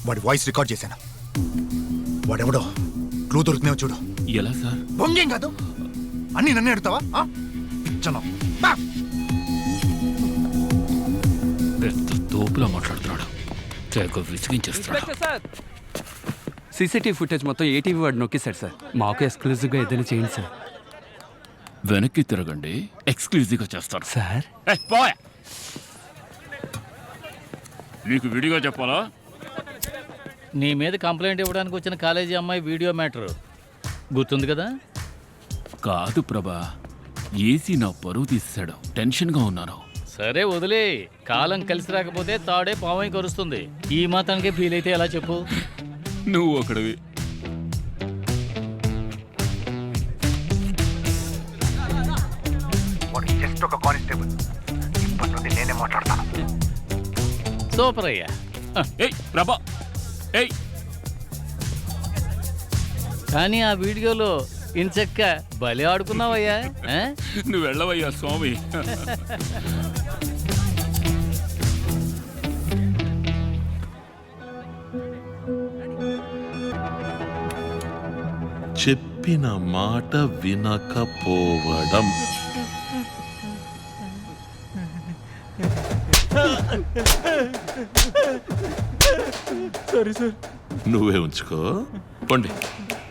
వాడి voice record చేశాను. వాడెవడో క్లూ దొరుకుతున్నావు చూడు. ఎలా సార్? బొంగేం కాదు, అన్ని నన్నే అడుగుతావా? పిచ్చను పెద్ద తోపులా మాట్లాడుతున్నాడు, తెగ విసిగించేస్తున్నాడు. సీసీటీవీ ఫుటేజ్ మొత్తం ఏటీవీ వాడు నొక్కేశాడు సార్. మాకు ఎక్స్క్లూజివ్గా ఏదైనా చేయండి సార్. వెనక్కి తిరగండి, ఎక్స్క్లూజివ్గా చేస్తారు సార్. మీకు విడిగా చెప్పాలా? నీ మీద కంప్లైంట్ ఇవ్వడానికి వచ్చిన కాలేజీ అమ్మాయి వీడియో మ్యాటర్ గుర్తుంది కదా? కాదు ప్రభా, ఏసీ నా పరువు తీసాడు, టెన్షన్గా ఉన్నాను. సరే వదిలే, కాలం కలిసి రాకపోతే తాడే పావై కరుస్తుంది. ఈ మాత్రానికే ఫీల్ అయితే ఎలా చెప్పు? నువ్వు ఒకడివి. జస్ట్ ఒక కానిస్టేబుల్, ఇప్పటి నుండి నేనే మాట్లాడతాను. సూపర్ అయ్యా. ఏయ్ ప్రభా, ఏయ్. కానీ ఆ వీడియోలో ఇంచక్క బలి ఆడుకున్నావయ్యా. నువ్వు వెళ్ళవయ్యా స్వామి. చెప్పిన మాట వినకపోవడం. నువ్వే ఉంచుకో. పండి,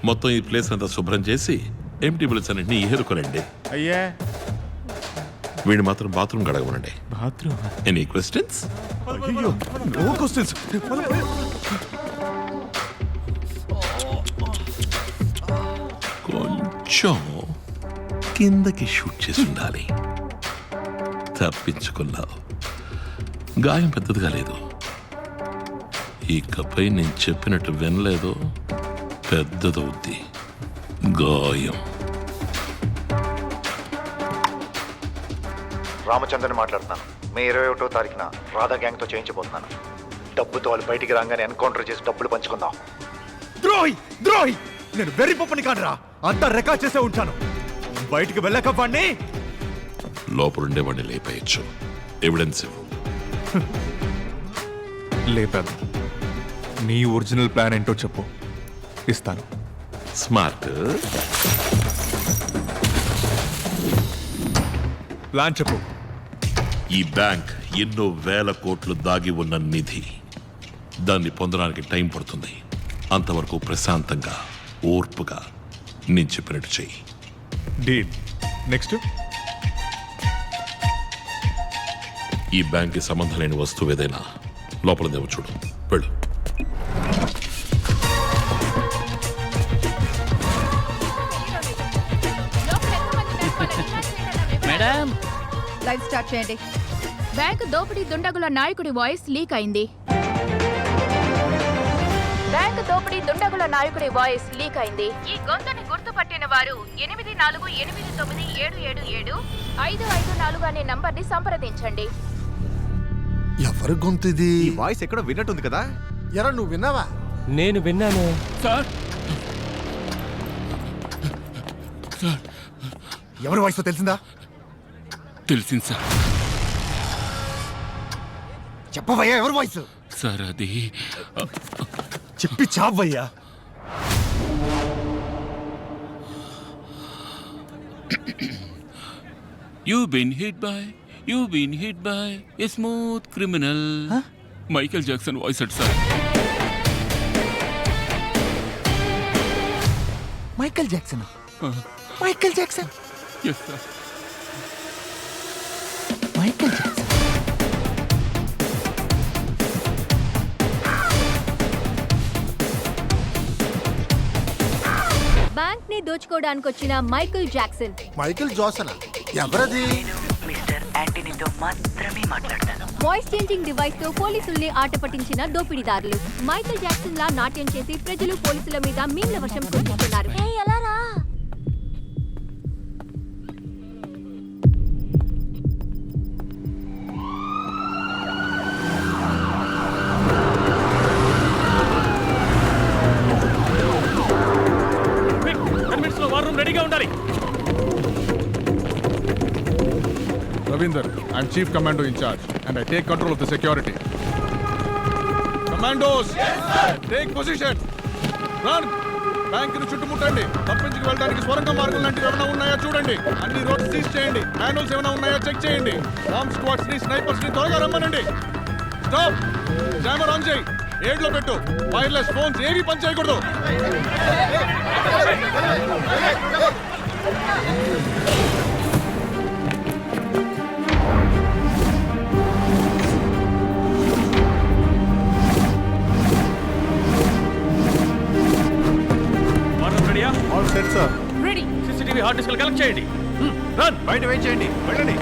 మొత్తం ఈ ప్లేస్ అంతా శుభ్రం చేసి ఎంటీ బిల్స్ అన్నింటినీ ఏరుకోనండి. అయ్యా, వీడిని మాత్రం బాత్రూమ్ గడగమనండి. Bathroom? Any questions? No questions. కొంచెం కిందకి షూట్ చేసి ఉండాలి. తప్పించుకున్నావు. గాయం పెద్దదిగా లేదు. ఇకపై నేను చెప్పినట్టు వినలేదు, పెద్దదవుద్ది గాయం. రామచంద్రని మాట్లాడుతున్నాను. మే 21వ తారీఖున రాధా గ్యాంగ్తో చేయించబోతున్నాను. డబ్బుతో వాళ్ళు బయటికి రాగానే ఎన్కౌంటర్ చేసి డబ్బులు పంచుకుందాం. ద్రోహి ద్రోహి, నేను వెర్రి పప్పని కాదురా, అంతా రికార్డ్ చేసే ఉంటాను. బయటికి వెళ్ళక వాడిని లోపలుండే వాడిని లేపేయచ్చు. ఎవిడెన్స్ ఇవ్వు. లేపాను. నీ ఒరిజినల్ ప్లాన్ ఏంటో చెప్పు, ఇస్తాను. స్మార్ట్. ప్లాన్ చెప్పు. ఈ బ్యాంక్ ఎన్నో వేల కోట్లు దాగి ఉన్న నిధి. దాన్ని పొందడానికి టైం పడుతుంది. అంతవరకు ప్రశాంతంగా, ఓర్పుగా నేను చెప్పినట్టు చెయ్యి. డీల్. నెక్స్ట్? ఈ బ్యాంక్కి సంబంధం లేని వస్తువు ఏదైనా లోపలదేమో చూడు. వెళ్ళు. మేడం, లైవ్ స్టార్ట్ చేయండి. బ్యాంకు దోపిడీ దుండగుల నాయకుడి వాయిస్ లీక్ అయింది. బ్యాంకు దోపిడీ దుండగుల నాయకుడి వాయిస్ లీక్ అయింది. ఈ గొంతుని గుర్తుపట్టిన వారు 8489777554 అనే నంబర్ని సంప్రదించండి. ఎవరి గొంతు ఇది? ఈ వాయిస్ ఎక్కడో విన్నట్టుంది కదా. ఎరా, నువ్వు విన్నావా? నేను విన్నాను సార్. సార్, ఎవరి వాయిస్ తెలిసిందా? తెలిసింది సార్. చెప్పవయ్యా, ఎవరి వాయిస్? సార్ అది చెప్పి చావయ్యా. You've been hit by a smooth criminal. Michael Jackson voice అట్ sir. Michael Jackson? Michael Jackson? Yes sir. Michael Jackson. Bank ని దోచుకోవడానికి వచ్చిన మైకేల్ జాక్సన్. మైకేల్ జాక్సన్ ఎవరది? మిస్టర్ యాంటనీతో మాత్రమే మాట్లాడతాను. వాయిస్ చేంజింగ్ డివైస్ తో పోలీసుల్ని ఆట పట్టించిన దోపిడీదారులు. మైకేల్ జాక్సన్ లా నాట్యం చేసి ప్రజలు పోలీసుల మీద మీమ్ల వర్షం కురిపిస్తున్నారు. రెడీగా ఉండాలి. Ravinder, I'm Chief Commando in charge and I take control of the security. Commandos take position. Run. బ్యాంకును చుట్టుముట్టండి. తప్పించుకు వెళ్ళడానికి స్వరంగ మార్గం లాంటివి ఏమైనా ఉన్నాయా చూడండి. అన్ని రోడ్స్ సీజ్ చేయండి. మాన్యువల్స్ ఏమైనా ఉన్నాయా చెక్ చేయండి. బాంబ్ స్క్వాడ్స్ ని స్నైపర్స్ ని త్వరగా రమ్మనండి. స్టాప్. జామర్ ఆన్ చేయి. ఏడ్లో పెట్టు. వైర్లెస్ ఫోన్స్ ఏవి పని చేయకూడదు. Ready. CCTV hard disk collect చేయండి. రన్. బయట వెయిట్ చేయండి. వెళ్ళండి.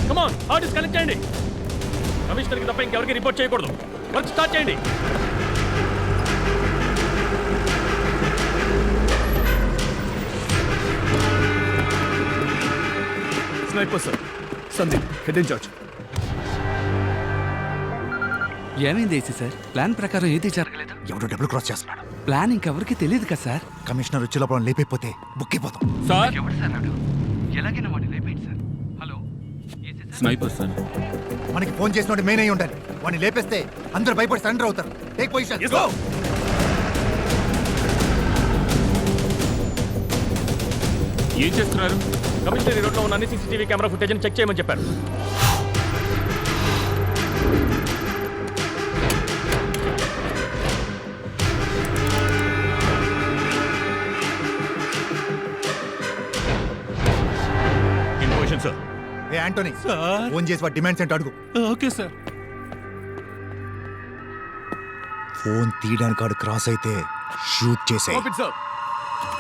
కమాన్, హార్డ్ డిస్క్ కలెక్ట్ చేయండి. కమిషనర్కి తప్ప ఇంకెవరికి రిపోర్ట్ చేయకూడదు. వర్క్ స్టార్ట్ చేయండి. Sniper sir. Sandeep head in-charge. ఏమైంది ఏసీ సార్? ప్లాన్ ప్రకారం ఏది జరగలేదు. ఎవడో డబుల్ క్రాస్ చేస్తున్నాడు. ప్లాన్ ఇంకెవరికి తెలియదు కదా సార్. కమిషనర్ వచ్చే లోపల లేపైపోతే బుక్ అయిపోతాం. సార్ ఎవరు సార్ నాడు? ఎలాగైనా వాడిని లేపేయండి సార్. Hello sniper sir. మనకి ఫోన్ చేసిన మెయిన్ అయి ఉండాలి. వాడిని లేపేస్తే అందరూ భయపడి సరెండర్ అవుతారు. Take position. ఏం చేస్తున్నారు? కమిషనర్ రోడ్లో ఉన్న అన్ని సీసీటీవీ కెమెరా ఫుటేజ్ చెక్ చేయమని చెప్పారు. ఏ యాంటోనీ, ఫోన్ చేసి వాడి డిమాండ్స్ ఏంటో అడుగు. Okay sir. ఫోన్ తీయడానికి వాడు క్రాస్ అయితే షూట్ చేసే.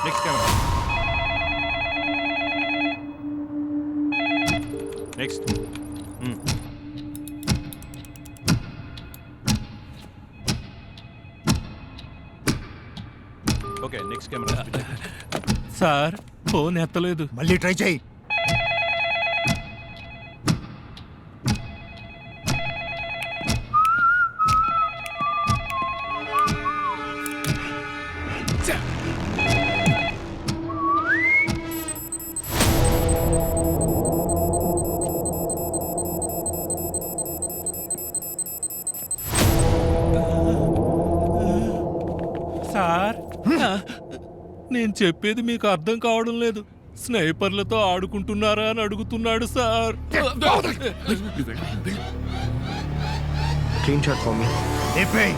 Next camera. Next. Okay, next camera. Sir phone ఎత్తలేదు. మళ్ళీ ట్రై చేయి. సార్ నేను చెప్పేది మీకు అర్థం కావడం లేదు. స్నైపర్లతో ఆడుకుంటున్నారా అని అడుగుతున్నాడు sir. Screen shot for me. లేపేయ్.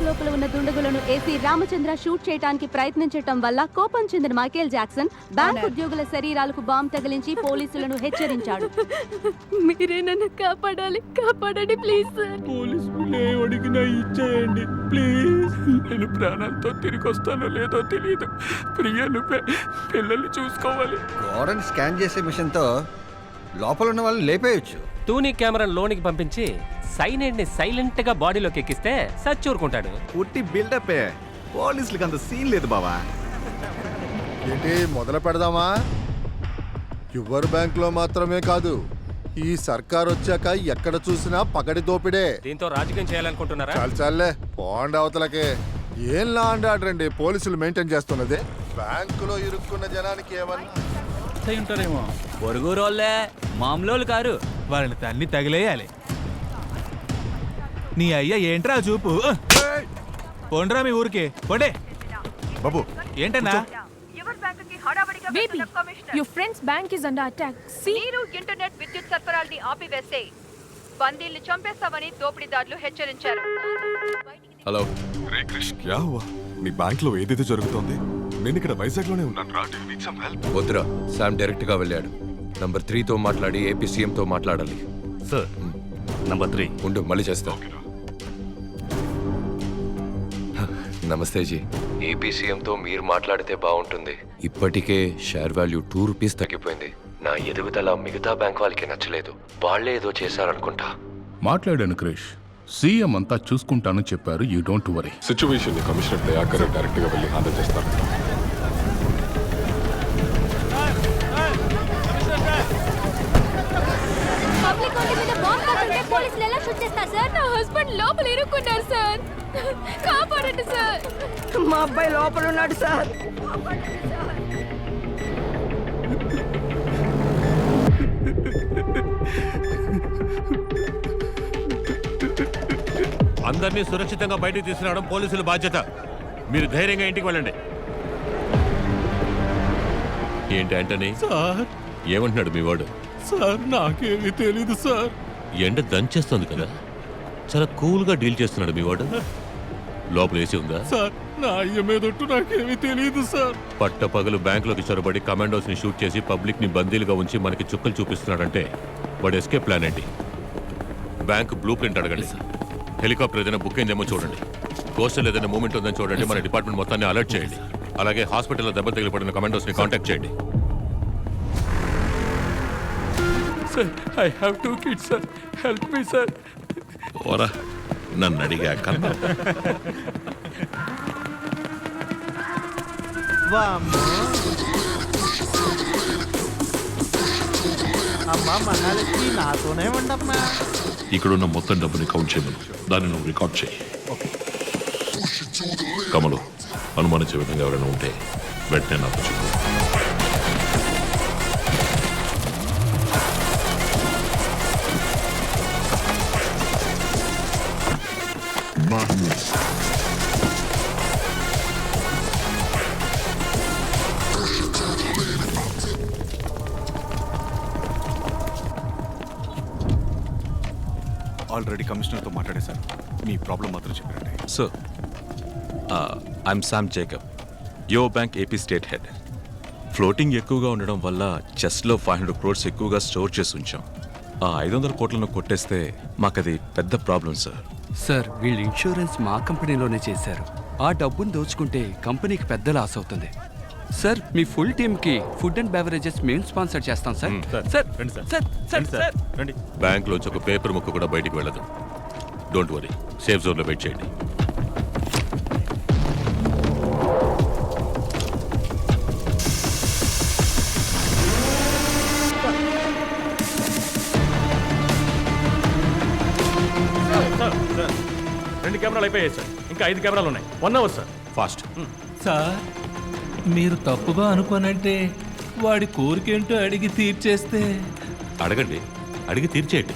లోపల ఉన్న దుండగులను ఏసీ రామచంద్ర షూట్ చేయడానికి ప్రయత్నించడం వల్ల కోపం చెందిన మైకేల్ జాక్సన్ బ్యాంక్ ఉద్యోగుల శరీరాలకు బాంబు తగిలించి పోలీసులను హెచ్చరించాడు. మీరే నన్ను కాపాడాలి, కాపాడండి ప్లీజ్ సార్. పోలీసులు అడిగినా ఇచ్చేయండి ప్లీజ్. నేను ప్రాణాలతో తిరిగి వస్తానో లేదో తెలియదు. ప్రియను పిల్లల్ని చూసుకోవాలి. గోడని స్కాన్ చేసే మిషన్ తో లోపల ఉన్న వాళ్ళని లేపేయచ్చు. టూనీ కెమెరాను లోనికి పంపించి సైనైడ్ ని సైలెంట్ గా బాడీలోకి ఎక్కిస్తే సచ్చూరుకుంటాడు. ఉట్టి బిల్డప్. పోలీసులకు అంత సీన్ లేదు బావా. ఏంటి మొదలు పెడదామా? యువర్ బ్యాంక్ లో మాత్రమే కాదు, ఈ సర్కార్ వచ్చాక ఎక్కడ చూసినా పగడి దోపిడే. దీంతో రాజకీయం చేయాలనుకుంటున్నారా? చాలే పోండి అవతలకే. ఏం లా అండ్ ఆర్డర్ అండి పోలీసులు మెయింటైన్ చేస్తున్నది. బ్యాంకులో ఇరుక్కున్న జనానికి ఏమన్నా ఉంటారేమో. పొరుగురోళ్ళే, మామూలు కారు. వాళ్ళని తన్ని తగిలేయాలి. నీ అయ్యా ఏంట్రా చూపు? పోండ్రా మీ ఊరికి పోండే. బాబు ఏంటన్నా? Baby, your friend's bank is under attack. మీరు ఇంటర్నెట్ విద్యుత్ సరఫరాల్ని ఆపివేస్తే బందీల్ని చంపేస్తామని దోపిడీదారులు హెచ్చరించారు. హలో రే క్రిష్, క్యా హువా? నీ బ్యాంక్ లో ఏదైతే జరుగుతోంది? నేను ఇక్కడ వైజాగ్ లోనే ఉన్నాను రా. వద్దురా, శామ్ డైరెక్ట్ గా వెళ్ళాడు. నంబర్ 3తో మాట్లాడి ఏపీ సీఎంతో మాట్లాడాలి. సార్ నంబర్ 3 ఉండు మళ్ళీ చేస్తా. నమస్తే జీ. ఏపీ సీఎంతో మీరు మాట్లాడితే బాగుంటుంది. ఇప్పటికే షేర్ వాల్యూ 2 రూపీస్ తగ్గిపోయింది. నా ఎదుగుదల మిగతా బ్యాంక్ వాళ్ళకి నచ్చలేదు. వాళ్ళే ఏదో చేశారనుకుంటా. మాట్లాడాను క్రిష్. సీఎం అంతా చూసుకుంటాను చెప్పారు. You don't worry. సిచ్యువేషన్ ని కమిషనర్ దయాకర్ డైరెక్ట్ గా వెళ్ళి హ్యాండిల్ చేస్తారు. పబ్లిక్ రోడ్డు మీద బాంబ్ పడుతుంటే పోలీసులు ఎలా షూట్ చేస్తారు సార్? నా హస్బెండ్ లోపల ఇరుక్కున్నారు సార్. కాపాడండి సార్. మా అబ్బాయి లోపల ఉన్నాడు సార్. అందరినీ సురక్షితంగా బయటకు తీసుకురావడం పోలీసుల బాధ్యత. మీరు ధైర్యంగా ఇంటికి వెళ్ళండి. ఏంటి ఆంటనీ? సార్ ఏమంటున్నాడు మీ వాడు? సార్ నాకేమీ తెలీదు సార్. ఎండ దంచేస్తుంది కదా, చాలా కూల్గా డీల్ చేస్తున్నాడు మీ వాడు. లోపల ఏసీ ఉందా? సార్ నా అయ్య మీదొట్టు నాకేమీ తెలీదు సార్. పట్ట పగలు బ్యాంకులోకి చొరబడి కమాండోస్ ని షూట్ చేసి పబ్లిక్ ని బందీలుగా ఉంచి మనకి చుక్కలు చూపిస్తున్నాడంటే వాడు ఎస్కేప్ ప్లాన్ ఏంటి? బ్యాంక్ బ్లూ ప్రింట్ అడగండి. హెలికాప్టర్ ఏదైనా బుక్ అయిందేమో చూడండి. కోస్టల్ ఏదైనా మూమెంట్ ఉందని చూడండి. మన డిపార్ట్మెంట్ మొత్తాన్ని అలర్ట్ చేయండి. అలాగే హాస్పిటల్లో దెబ్బ తగిలిపడిన కమాండోస్ ని కాంటాక్ట్ చేయండి. Sir I have 2 kids sir. Help me sir. ఓరా నన్ను అడిగాక అమ్మా మహాలక్ష్మి నాతోనే ఉండమ్మా. ఇక్కడున్న మొత్తం డబ్బుని కౌంట్ చేయమను. దాన్ని నువ్వు రికార్డ్ చేయి. కమలు, అనుమానించే విధంగా ఎవరైనా ఉంటే వెంటనే నాకు చెప్పు. ఆల్రెడీ కమిషనర్తో మాట్లాడేశారు. మీ ప్రాబ్లం మాత్రం చెప్పండి. సార్ ఐఎమ్ శామ్ జేకబ్, యో bank AP state head. Floating ఎక్కువగా ఉండడం వల్ల చెస్ట్లో 500 crores ఎక్కువగా స్టోర్ చేసి ఉంచాం. ఆ 500 కోట్లను కొట్టేస్తే మాకది పెద్ద ప్రాబ్లం సార్. సార్ వీళ్ళు ఇన్సూరెన్స్ మా కంపెనీలోనే చేశారు. ఆ డబ్బును దోచుకుంటే కంపెనీకి పెద్ద లాస్ అవుతుంది. సార్ మీ ఫుల్ టీమ్కి ఫుడ్ అండ్ బెవరేజెస్ మేము స్పాన్సర్ చేస్తాం సార్. సార్ సార్ సార్ రండి. బ్యాంక్లోంచి ఒక పేపర్ ముక్క కూడా బయటికి వెళ్ళదు. డోంట్ వరీ, సేఫ్ జోన్లో వెయిట్ చేయండి. సార్ 2 కెమెరాలు అయిపోయాయి సార్. ఇంకా 5 కెమెరాలు ఉన్నాయి. 1 hour సార్. ఫాస్ట్. సార్ మీరు తప్పుగా అనుకోనంటే వాడి కోరికేంటో అడిగి తీర్చేస్తే. అడగండి, అడిగి తీర్చేయండి.